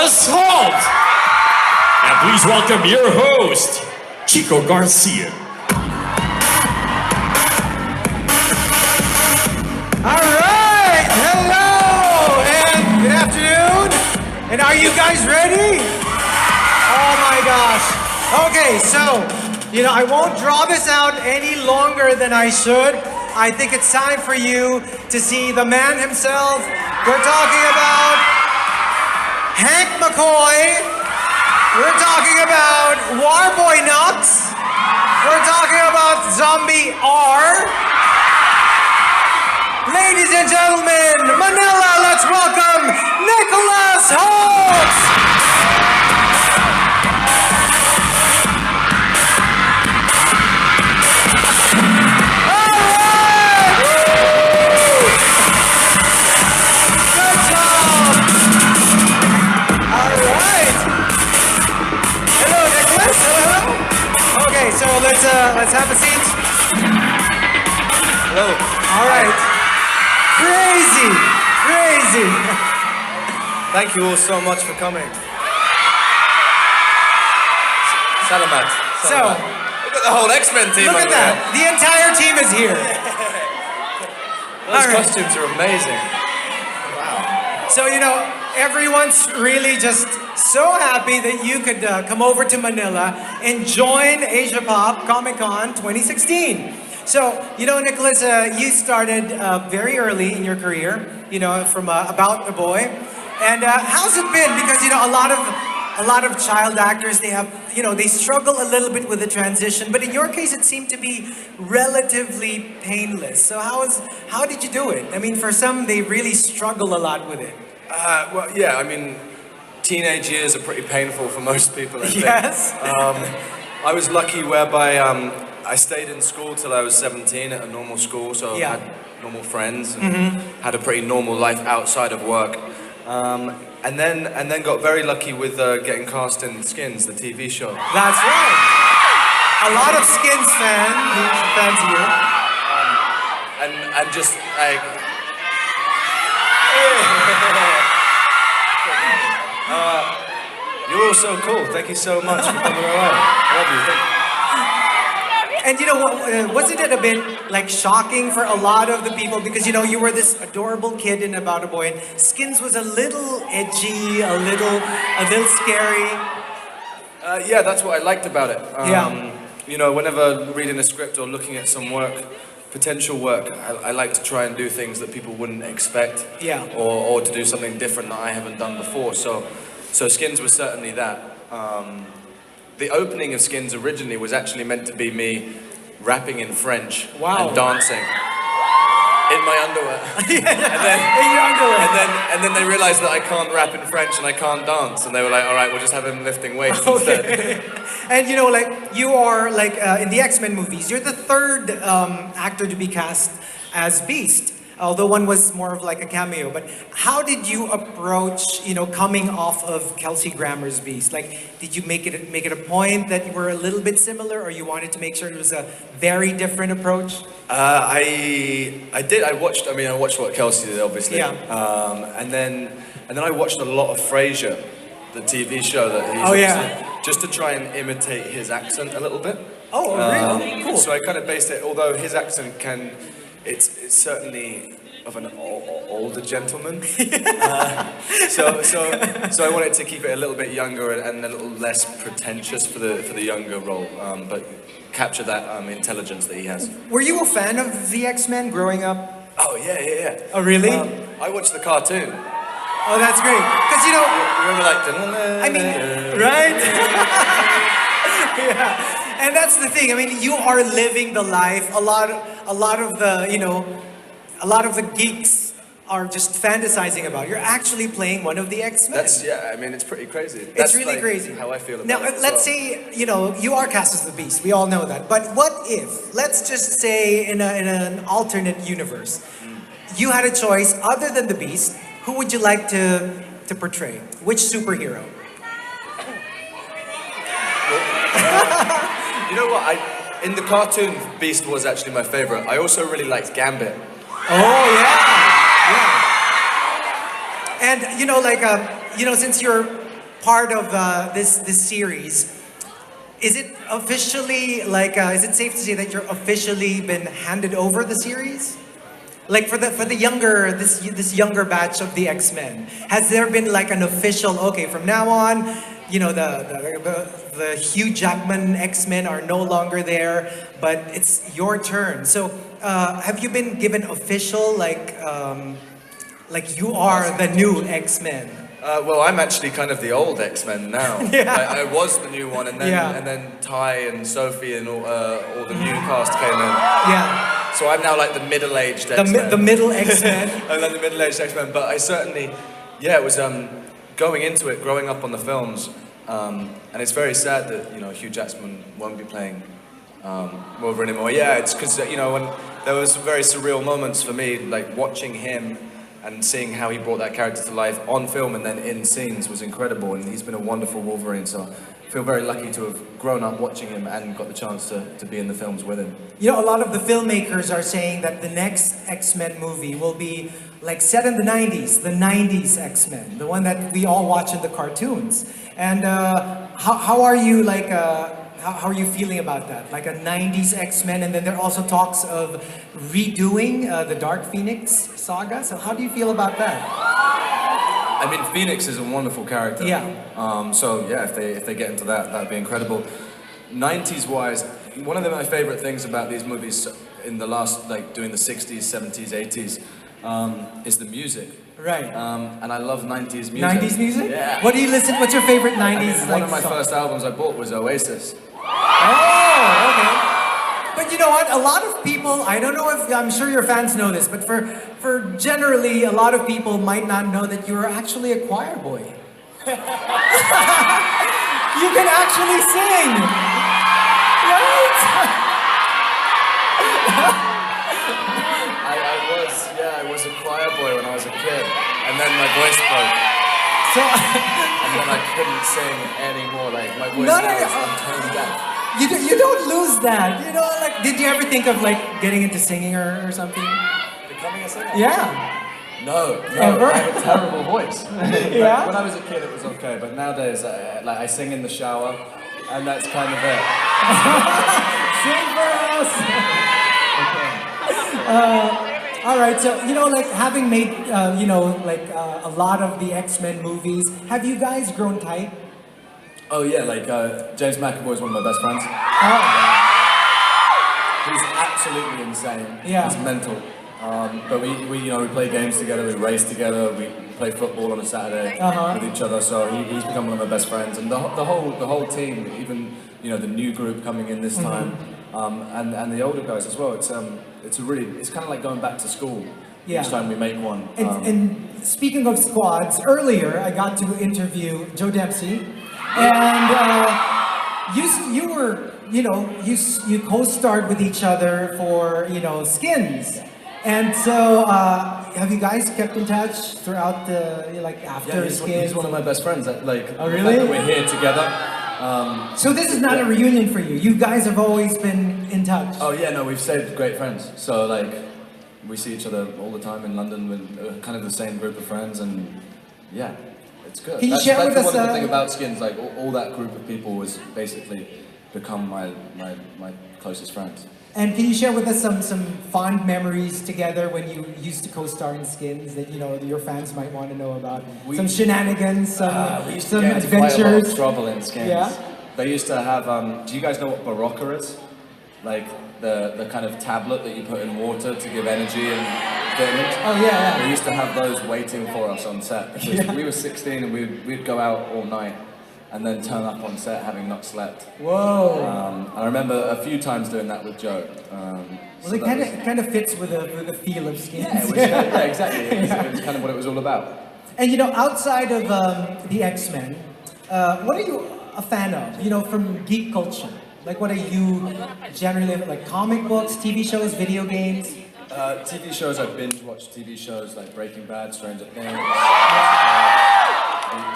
NicholasHoult! And please welcome your host, Chico Garcia. All right, hello, and good afternoon. And are you guys ready? Oh my gosh. Okay, so, I won't draw this out any longer than I should. I think it's time for you to see the man himself. We're talking about Hank McCoy. We're talking about Warboy Knox. We're talking about Zombie R. Ladies and gentlemen, Manila, let's welcome NicholasHoult! So let's have a seat. Hello. All right. Crazy. Thank you all so much for coming. Salamat. So, look at the whole X-Men team. Look at that. The entire team is here. Those costumes are amazing. Wow. So everyone's really just so happy that you could come over to Manila and join AsiaPop Comicon 2016. So, Nicholas, you started very early in your career, from About the Boy. And how's it been? Because, a lot of child actors, they have, they struggle a little bit with the transition. But in your case, it seemed to be relatively painless. So how did you do it? I mean, for some, they really struggle a lot with it. Well, yeah, I mean, teenage years are pretty painful for most people, I think. Yes. I was lucky whereby I stayed in school till I was 17 at a normal school, so I had normal friends and had a pretty normal life outside of work. And then got very lucky with getting cast in Skins, the TV show. That's right. A lot of Skins fans here. And just like. You're all so cool. Thank you so much for coming around. I love you. Thank you. And wasn't it a bit like shocking for a lot of the people because you were this adorable kid in About a Boy, and Skins was a little edgy, a little scary. Yeah, that's what I liked about it. Whenever reading a script or looking at some work, potential work, I like to try and do things that people wouldn't expect. Yeah. Or to do something different that I haven't done before. So Skins was certainly that. The opening of Skins originally was actually meant to be me rapping in French and dancing in my underwear. In your underwear. And then they realized that I can't rap in French and I can't dance, and they were like, all right, we'll just have him lifting weights instead. And you are in the X-Men movies, you're the third actor to be cast as Beast. Although one was more of like a cameo, but how did you approach, coming off of Kelsey Grammer's Beast? Did you make it a point that you were a little bit similar, or you wanted to make sure it was a very different approach? I did. I watched what Kelsey did, obviously. Yeah. And then I watched a lot of Frasier, the TV show that he's just to try and imitate his accent a little bit. Oh, really? Cool. So I kind of based it, although his accent it's certainly of an older gentleman. So I wanted to keep it a little bit younger and a little less pretentious for the younger role, but capture that intelligence that he has. Were you a fan of the X-Men growing up? Oh yeah. Oh really? I watched the cartoon. Oh, that's great. Because you remember I mean, right? Yeah. And that's the thing. I mean, you are living the life. A lot of the geeks are just fantasizing about. You're actually playing one of the X-Men. I mean, it's pretty crazy. It's really crazy. How I feel about now, it. Now, let's say, you are cast as the Beast. We all know that. But what if, let's just say in an alternate universe, you had a choice other than the Beast, who would you like to portray? Which superhero? You know what? In the cartoon, Beast was actually my favorite. I also really liked Gambit. Oh yeah. And since you're part of this series. Is it officially like? Is it safe to say that you're officially been handed over the series? Like for the younger this younger batch of the X-Men, has there been like an official? Okay, from now on, you know the Hugh Jackman X-Men are no longer there, but it's your turn. So have you been given official like you are the new X-Men? Well, I'm actually kind of the old X-Men now. Yeah. I was the new one, and then Yeah. Ty and Sophie and all the new cast came in. Yeah, So I'm now like the middle-aged X-Men. the middle X-Men. I'm like the middle-aged X-Men, but I certainly, yeah, it was going into it, growing up on the films, and it's very sad that Hugh Jackman won't be playing Wolverine anymore. Yeah, it's because when there was some very surreal moments for me, like watching him and seeing how he brought that character to life on film and then in scenes was incredible, and he's been a wonderful Wolverine, so I feel very lucky to have grown up watching him and got the chance to be in the films with him. You know, a lot of the filmmakers are saying that the next X-Men movie will be like set in the 90s, the 90s X-Men, the one that we all watch in the cartoons. And how are you like, how are you feeling about that? Like a 90s X-Men, and then there are also talks of redoing the Dark Phoenix saga. So how do you feel about that? I mean, Phoenix is a wonderful character. Yeah. So yeah, if they get into that, that'd be incredible. 90s wise, one of my favorite things about these movies in the last, like doing the 60s, 70s, 80s, is the music. Right. And I love 90s music. 90s music? Yeah. What do you listen? What's your favorite 90s? I mean, one of my song? first albums I bought was Oasis. Oh, okay. But you know what? A lot of people, I don't know if, I'm sure your fans know this, but for generally, a lot of people might not know that you're actually a choir boy. You can actually sing! Right? I was a choir boy when I was a kid, and then my voice broke. So, And then I couldn't sing anymore, like my voice was turned back. you don't lose that, you know, like, did you ever think of like getting into singing or something? Becoming a singer? Yeah. No, Ever? I have a terrible voice. Yeah? When I was a kid, it was okay, but nowadays, like I sing in the shower, and that's kind of it. Sing for us! All right, so, you know, like, having made, a lot of the X-Men movies, have you guys grown tight? Oh yeah, like James McAvoy is one of my best friends. Oh. He's absolutely insane. Yeah. He's mental. But we play games together, we race together, we play football on a Saturday with each other. So he's become one of my best friends, and the whole team, even the new group coming in this time, and the older guys as well. It's kind of like going back to school each time we make one. And speaking of squads, earlier I got to interview Joe Dempsey, and you co-starred with each other for Skins. And so, have you guys kept in touch throughout after Skins? He's one of my best friends. Oh, really? The fact that we're here together. So this is not a reunion for you. You guys have always been in touch. Oh yeah, no, we've stayed great friends. So like, we see each other all the time in London with kind of the same group of friends, and yeah, it's good. Can you share with us? That's the wonderful thing about Skins. Like all that group of people was basically become my closest friends. And can you share with us some fond memories together when you used to co-star in Skins that your fans might want to know about? Some shenanigans, we used some to get into quite a lot adventures. of trouble in Skins. Yeah. They used to have. Do you guys know what Barocca is? Like the kind of tablet that you put in water to give energy and vitamins. Oh yeah. We used to have those waiting for us on set because we were 16 and we'd go out all night and then turn up on set having not slept. Whoa. I remember a few times doing that with Joe. Well, it kind of fits with the feel of Skins. Yeah, exactly. It was kind of what it was all about. And outside of the X-Men, what are you a fan of? From geek culture. Like, what are you generally like? Comic books, TV shows, video games? TV shows, I binge watch TV shows like Breaking Bad, Stranger Things.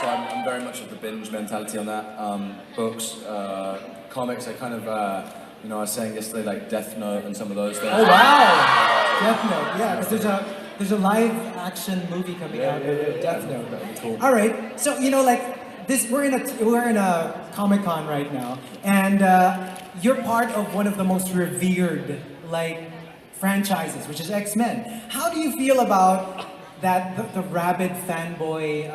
So I'm very much of the binge mentality on that. Books, comics, I kind of, I was saying yesterday, like Death Note and some of those things. Oh wow! Death Note, yeah, because there's a live action movie coming out of Death Note. That'd be cool. All right, so we're in a Comicon right now, and you're part of one of the most revered like franchises, which is X-Men. How do you feel about that the rabid fanboy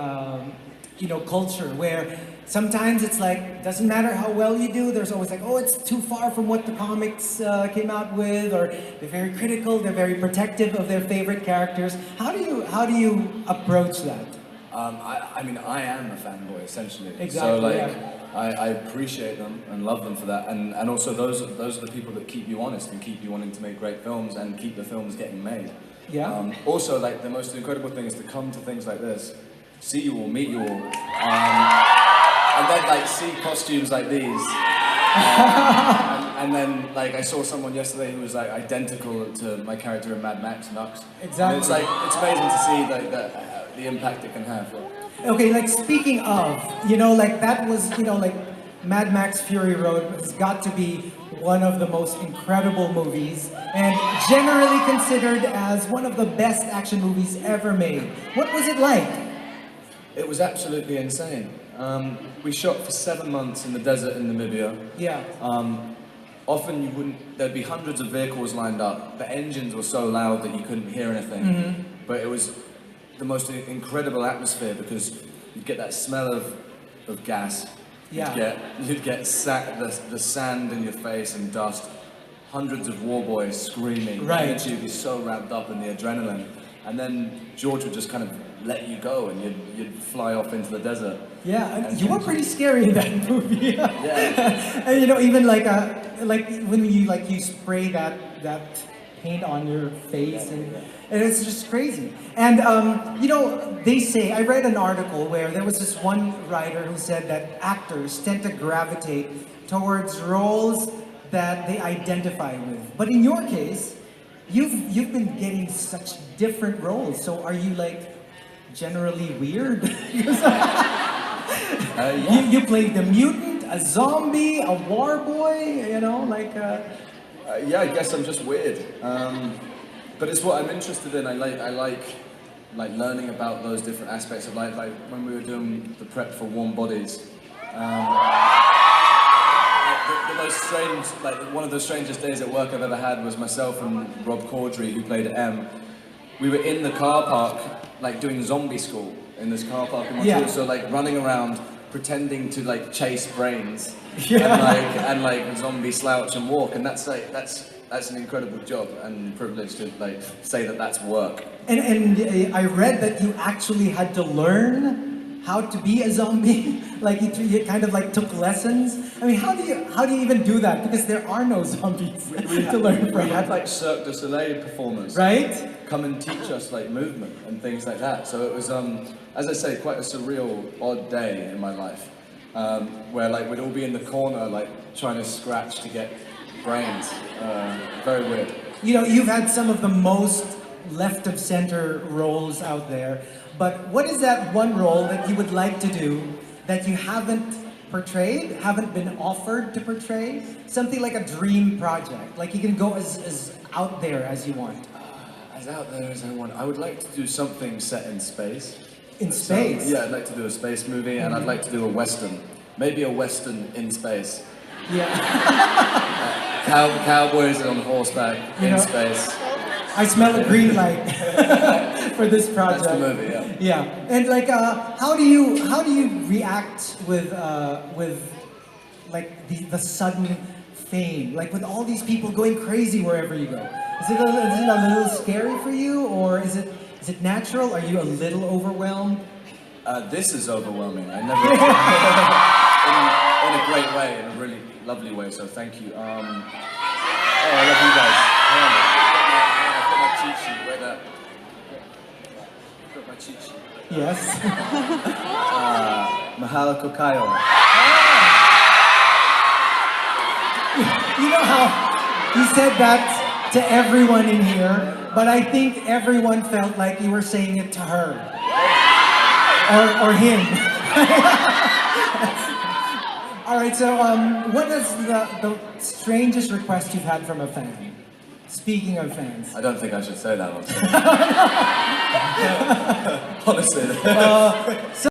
culture where sometimes it's like doesn't matter how well you do, there's always like, oh, it's too far from what the comics came out with, or they're very critical, they're very protective of their favorite characters. How do you approach that? I mean, I am a fanboy essentially. Exactly. So like, Yeah. I appreciate them and love them for that, and also those are the people that keep you honest and keep you wanting to make great films and keep the films getting made. Yeah. Also, like the most incredible thing is to come to things like this, see you all, meet you all, and then like see costumes like these. And then, like, I saw someone yesterday who was like identical to my character in Mad Max, Nux. Exactly. And it's like it's amazing to see like the impact it can have. Okay, like speaking of, like that was, like Mad Max Fury Road has got to be one of the most incredible movies and generally considered as one of the best action movies ever made. What was it like? It was absolutely insane. We shot for 7 months in the desert in Namibia. Yeah. Often there'd be hundreds of vehicles lined up. The engines were so loud that you couldn't hear anything. Mm-hmm. But it was the most incredible atmosphere because you'd get that smell of gas. Yeah. You'd get the sand in your face and dust. Hundreds of war boys screaming. Right. You'd be so wrapped up in the adrenaline. And then George would just kind of let you go and you'd fly off into the desert. Yeah, and you were pretty scary in that movie. Yeah. And even like when you spray that paint on your face and it's just crazy. And they say, I read an article where there was this one writer who said that actors tend to gravitate towards roles that they identify with. But in your case, you've been getting such different roles. So are you like generally weird? Yeah. You played the mutant, a zombie, a war boy, Yeah, I guess I'm just weird. But it's what I'm interested in. I like learning about those different aspects of life. Like when we were doing the prep for Warm Bodies. The most strange, one of the strangest days at work I've ever had was myself and Rob Corddry, who played M. We were in the car park, doing zombie school in this car park in Montreal. Yeah. So running around, pretending to chase brains, Yeah. and zombie slouch and walk, and that's an incredible job and privilege to say that that's work. And I read that you actually had to learn how to be a zombie. You kind of took lessons. I mean, how do you even do that? Because there are no zombies to learn from. We had Cirque du Soleil performers, right? Come and teach us movement and things like that. So it was, as I say, quite a surreal, odd day in my life, where we'd all be in the corner trying to scratch to get brains. Very weird. You've had some of the most left of center roles out there, but what is that one role that you would like to do that you haven't portrayed, haven't been offered to portray? Something like a dream project, you can go as out there as you want. As out there as I want. I would like to do something set in space. In space? So, yeah, I'd like to do a space movie, and I'd like to do a western. Maybe a western in space. Yeah. Cowboys on horseback in space. I smell a green light for this project. That's the movie, yeah. Yeah, and how do you react with the sudden fame, with all these people going crazy wherever you go? Is it a little scary for you, or is it natural? Are you a little overwhelmed? This is overwhelming. I never in a great way, in a really lovely way. So thank you. I love you guys. I've got my cheat sheet right there. I've got my cheat sheet. Yes. Mahalo ko kayo. You know how he said that to everyone in here, but I think everyone felt like you were saying it to her. Or him. All right, so what is the strangest request you've had from a fan? Speaking of fans. I don't think I should say that on stage. Honestly.